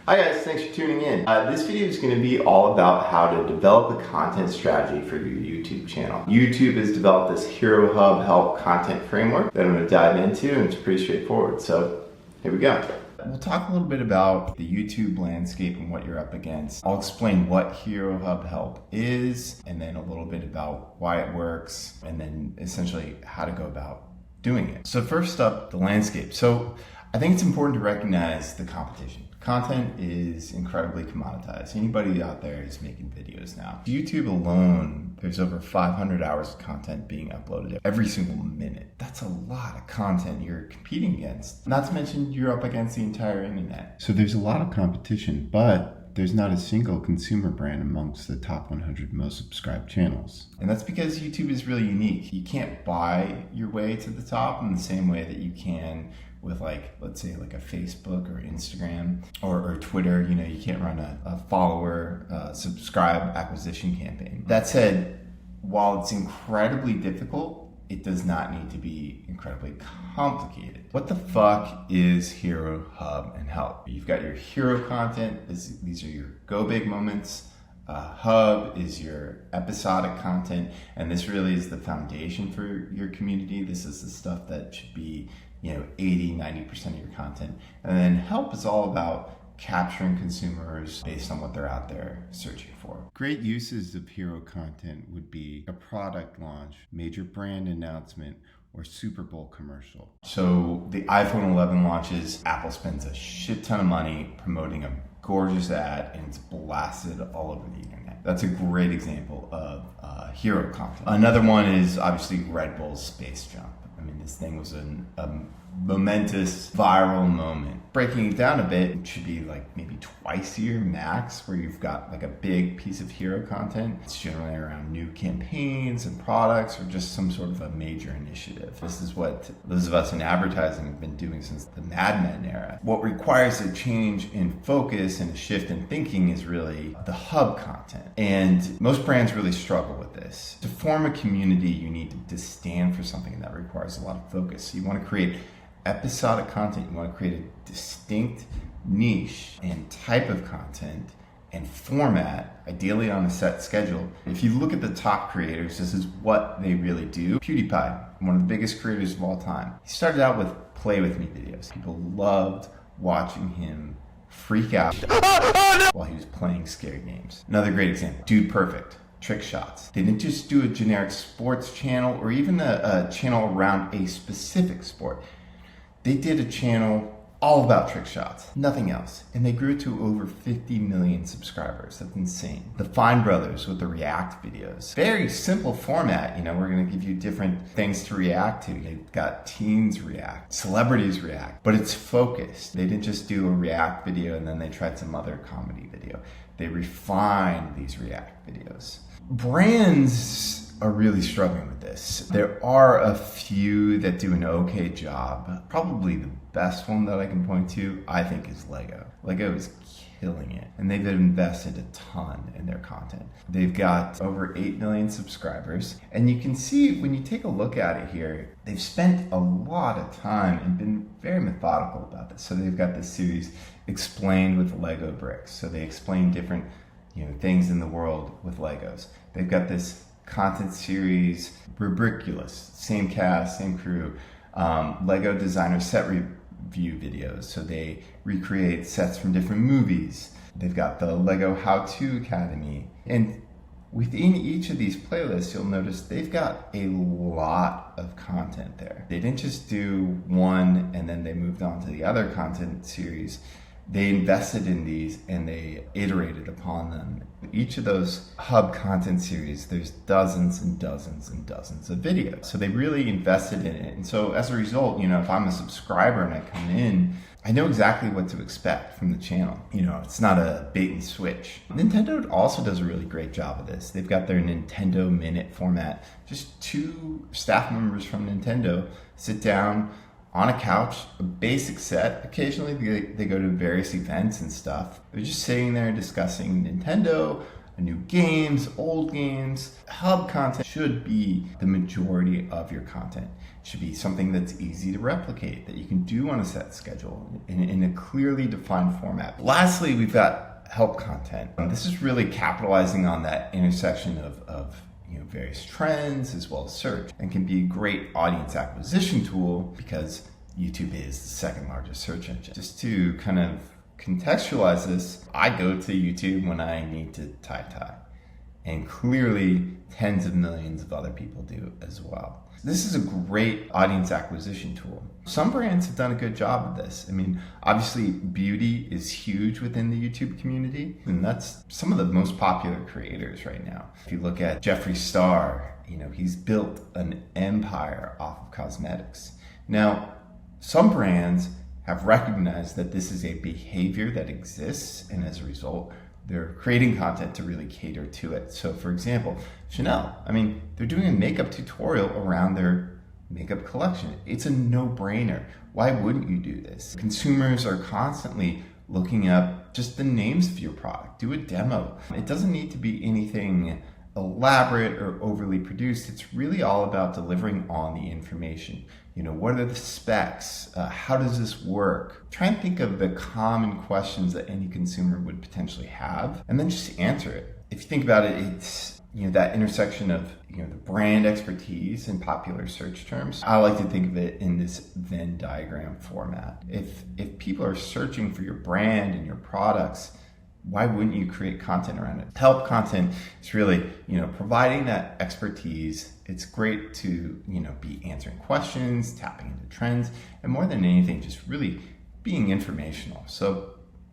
Hi guys, thanks for tuning in. This video is going to be all about how to develop a content strategy for your YouTube channel. YouTube has developed this Hero Hub Help content framework that I'm going to dive into, and it's pretty straightforward. So here we go. We'll talk a little bit about the YouTube landscape and what you're up against. I'll explain what Hero Hub Help is, and then a little bit about why it works, and then essentially how to go about doing it. So first up, the landscape. So I think it's important to recognize the competition. Content is incredibly commoditized. Anybody out there is making videos now. YouTube alone, there's over 500 hours of content being uploaded every single minute. That's a lot of content you're competing against. Not to mention you're up against the entire internet. So there's a lot of competition, but there's not a single consumer brand amongst the top 100 most subscribed channels. And that's because YouTube is really unique. You can't buy your way to the top in the same way that you can with, like, let's say like a Facebook or Instagram or Twitter. You know, you can't run a follower subscribe acquisition campaign. That said, while it's incredibly difficult, it does not need to be incredibly complicated. What the fuck is Hero Hub and Help? You've got your hero content. These are your go big moments. Hub is your episodic content, and this really is the foundation for your community. This is the stuff that should be, 80-90% of your content. And then Help is all about capturing consumers based on what they're out there searching for. Great uses of hero content would be a product launch, major brand announcement, or Super Bowl commercial. So the iPhone 11 launches, Apple spends a shit ton of money promoting a gorgeous ad, and it's blasted all over the internet. That's a great example of hero content. Another one is obviously Red Bull's space jump. I mean, this thing was a momentous viral moment. Breaking it down a bit, it should be like maybe twice a year max, where you've got like a big piece of hero content. It's generally around new campaigns and products, or just some sort of a major initiative. This is what those of us in advertising have been doing since the Mad Men era. What requires a change in focus and a shift in thinking is really the hub content. And most brands really struggle with this. To form a community, you need to stand for something that requires a lot of focus. So you want to create episodic content. You want to create a distinct niche and type of content and format, ideally on a set schedule. If you look at the top creators, this is what they really do. PewDiePie, one of the biggest creators of all time. He started out with play with me videos. People loved watching him freak out while he was playing scary games. Another great example, Dude Perfect. Trick shots. They didn't just do a generic sports channel or even a channel around a specific sport. They did a channel all about trick shots, nothing else. And they grew to over 50 million subscribers. That's insane. The Fine Brothers with the React videos. Very simple format. We're going to give you different things to react to. They've got teens react, celebrities react, but it's focused. They didn't just do a React video and then they tried some other comedy video. They refined these React videos. Brands are really struggling with this. There are a few that do an okay job. Probably the best one that I can point to, I think, is Lego. Lego is killing it, and they've invested a ton in their content. They've got over 8 million subscribers, and you can see when you take a look at it here, they've spent a lot of time and been very methodical about this. So they've got this series Explained with Lego bricks. So they explain different things in the world with Legos. They've got this content series Rubriculous, same cast, same crew. Lego designer set review videos, so they recreate sets from different movies. They've got the Lego How-To Academy, and within each of these playlists, you'll notice they've got a lot of content there. They didn't just do one and then they moved on to the other content series. They invested in these and they iterated upon them. Each of those hub content series, there's dozens and dozens and dozens of videos. So they really invested in it. And so as a result, if I'm a subscriber and I come in, I know exactly what to expect from the channel. It's not a bait and switch. Nintendo also does a really great job of this. They've got their Nintendo Minute format. Just 2 staff members from Nintendo sit down on a couch, a basic set. Occasionally they go to various events and stuff. They're just sitting there discussing Nintendo, new games, old games. Hub content should be the majority of your content. It should be something that's easy to replicate, that you can do on a set schedule in a clearly defined format. Lastly, we've got help content. This is really capitalizing on that intersection of various trends as well as search, and can be a great audience acquisition tool because YouTube is the second largest search engine. Just to kind of contextualize this, I go to YouTube when I need to tie, and clearly tens of millions of other people do as well. This is a great audience acquisition tool. Some brands have done a good job of this. I mean, obviously beauty is huge within the YouTube community, and that's some of the most popular creators right now. If you look at Jeffree Star, he's built an empire off of cosmetics. Now, some brands have recognized that this is a behavior that exists, and as a result, they're creating content to really cater to it. So for example, Chanel, they're doing a makeup tutorial around their makeup collection. It's a no-brainer. Why wouldn't you do this? Consumers are constantly looking up just the names of your product. Do a demo. It doesn't need to be anything elaborate or overly produced. It's really all about delivering on the information. What are the specs? How does this work? Try and think of the common questions that any consumer would potentially have, and then just answer it. If you think about it, it's that intersection of the brand expertise and popular search terms. I like to think of it in this Venn diagram format. If people are searching for your brand and your products, why wouldn't you create content around it? Help content is really, providing that expertise. It's great to, be answering questions, tapping into trends, and more than anything, just really being informational. So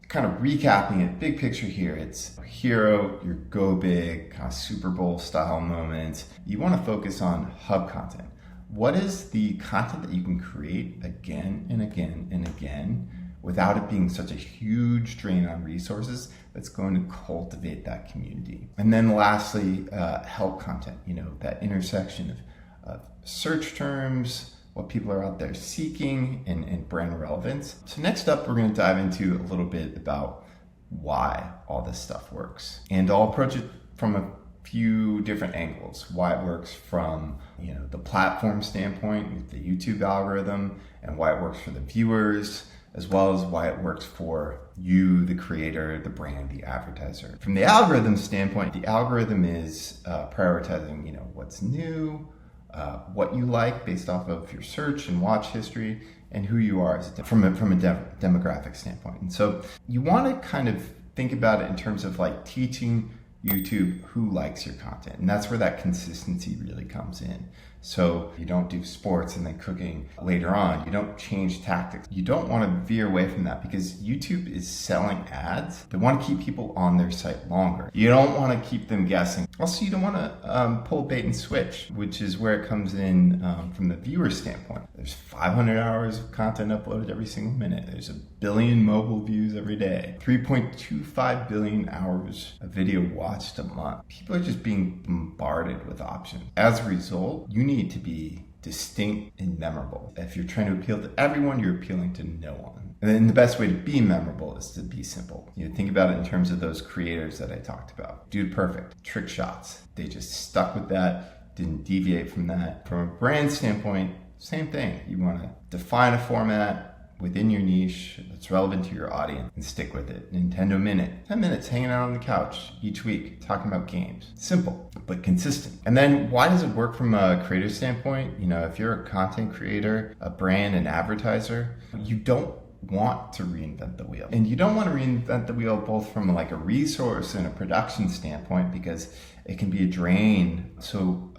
kind of recapping it, big picture here, it's hero, your go big, kind of Super Bowl style moment. You want to focus on hub content. What is the content that you can create again and again and again without it being such a huge drain on resources that's going to cultivate that community? And then lastly, help content, that intersection of search terms, what people are out there seeking, and brand relevance. So next up, we're going to dive into a little bit about why all this stuff works. And I'll approach it from a few different angles. Why it works from the platform standpoint with the YouTube algorithm, and why it works for the viewers, as well as why it works for you, the creator, the brand, the advertiser. From the algorithm standpoint, the algorithm is prioritizing, what's new, what you like based off of your search and watch history, and who you are from a demographic standpoint. And so you want to kind of think about it in terms of like teaching YouTube who likes your content. And that's where that consistency really comes in. So you don't do sports and then cooking later on. You don't change tactics. You don't want to veer away from that because YouTube is selling ads. They want to keep people on their site longer. You don't want to keep them guessing. Also, you don't want to pull bait and switch, which is where it comes in from the viewer standpoint. There's 500 hours of content uploaded every single minute. There's 1 billion mobile views every day. 3.25 billion hours of video watched a month. People are just being bombarded with options. As a result, you need to be distinct and memorable. If you're trying to appeal to everyone, you're appealing to no one. And then the best way to be memorable is to be simple. Think about it in terms of those creators that I talked about. Dude Perfect, trick shots. They just stuck with that, didn't deviate from that. From a brand standpoint, same thing. You want to define a format within your niche that's relevant to your audience and stick with it. Nintendo Minute, 10 minutes hanging out on the couch each week talking about games. Simple, but consistent. And then why does it work from a creator standpoint? If you're a content creator, a brand, an advertiser, you don't want to reinvent the wheel. And you don't want to reinvent the wheel both from like a resource and a production standpoint because it can be a drain. So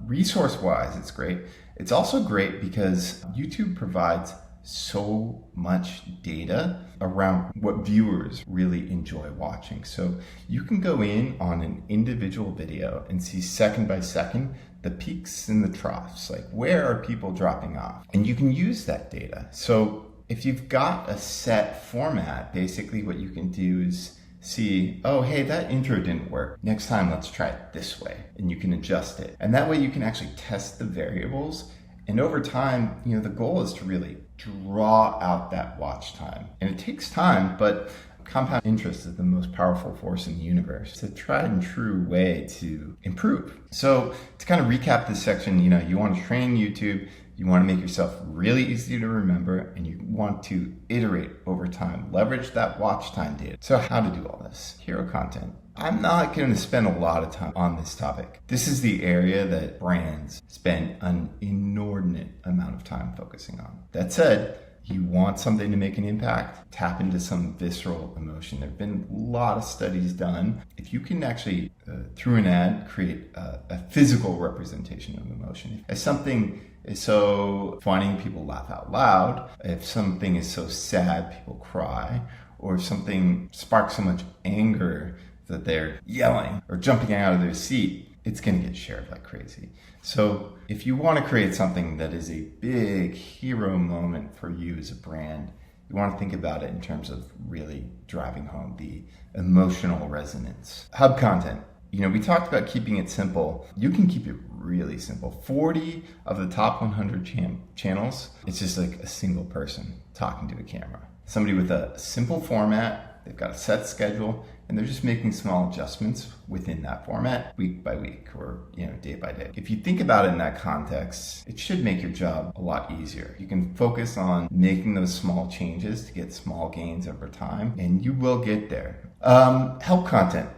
resource-wise, it's great. It's also great because YouTube provides so much data around what viewers really enjoy watching. So you can go in on an individual video and see second by second the peaks and the troughs, like where are people dropping off? And you can use that data. So if you've got a set format, basically what you can do is see, oh, hey, that intro didn't work. Next time, let's try it this way. And you can adjust it. And that way you can actually test the variables. And over time, the goal is to really draw out that watch time. And it takes time, but Compound interest is the most powerful force in the universe. It's a tried and true way to improve. So to kind of recap this section, you want to train YouTube, you want to make yourself really easy to remember, and you want to iterate over time. Leverage that watch time data. So how to do all this? Hero content. I'm not going to spend a lot of time on this topic. This is the area that brands spend an inordinate amount of time focusing on. That said, you want something to make an impact, tap into some visceral emotion. There have been a lot of studies done. If you can actually, through an ad, create a physical representation of emotion. If something is so funny, people laugh out loud. If something is so sad, people cry. Or if something sparks so much anger that they're yelling or jumping out of their seat, it's going to get shared like crazy. So if you want to create something that is a big hero moment for you as a brand, you want to think about it in terms of really driving home the emotional resonance. Hub content. We talked about keeping it simple. You can keep it really simple. 40 of the top 100 channels, it's just like a single person talking to a camera. Somebody with a simple format, they've got a set schedule, and they're just making small adjustments within that format week by week or day by day. If you think about it in that context, it should make your job a lot easier. You can focus on making those small changes to get small gains over time, and you will get there. Help content.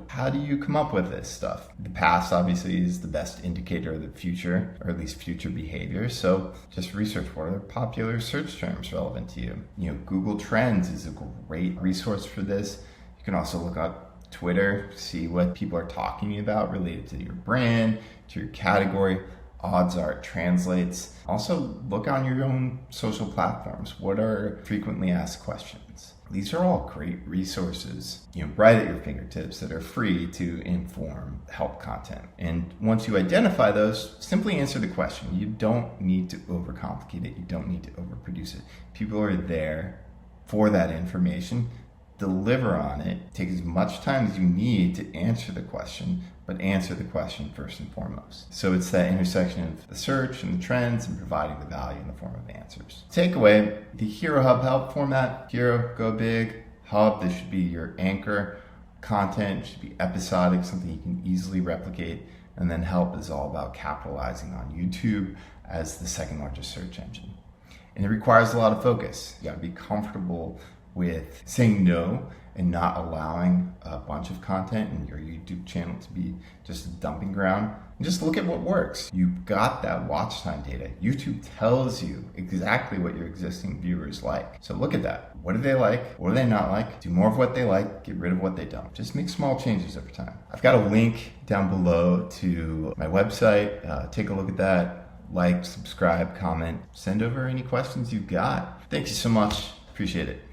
How do you come up with this stuff? The past obviously is the best indicator of the future, or at least future behavior. So just research what are popular search terms relevant to you. Google Trends is a great resource for this. You can also look up Twitter, see what people are talking about related to your brand, to your category. Odds are it translates. Also, look on your own social platforms. What are frequently asked questions? These are all great resources, right at your fingertips that are free to inform help content. And once you identify those, simply answer the question. You don't need to overcomplicate it. You don't need to overproduce it. People are there for that information. Deliver on it. Take as much time as you need to answer the question, but answer the question first and foremost. So it's that intersection of the search and the trends and providing the value in the form of answers. Takeaway, the Hero Hub help format. Hero, go big. Hub, this should be your anchor. Content should be episodic, something you can easily replicate. And then help is all about capitalizing on YouTube as the second largest search engine. And it requires a lot of focus. You gotta be comfortable with saying no and not allowing a bunch of content in your YouTube channel to be just a dumping ground. And just look at what works. You've got that watch time data. YouTube tells you exactly what your existing viewers like. So look at that. What do they like? What do they not like? Do more of what they like, get rid of what they don't. Just make small changes over time. I've got a link down below to my website. Take a look at that. Like, subscribe, comment, send over any questions you've got. Thank you so much. Appreciate it.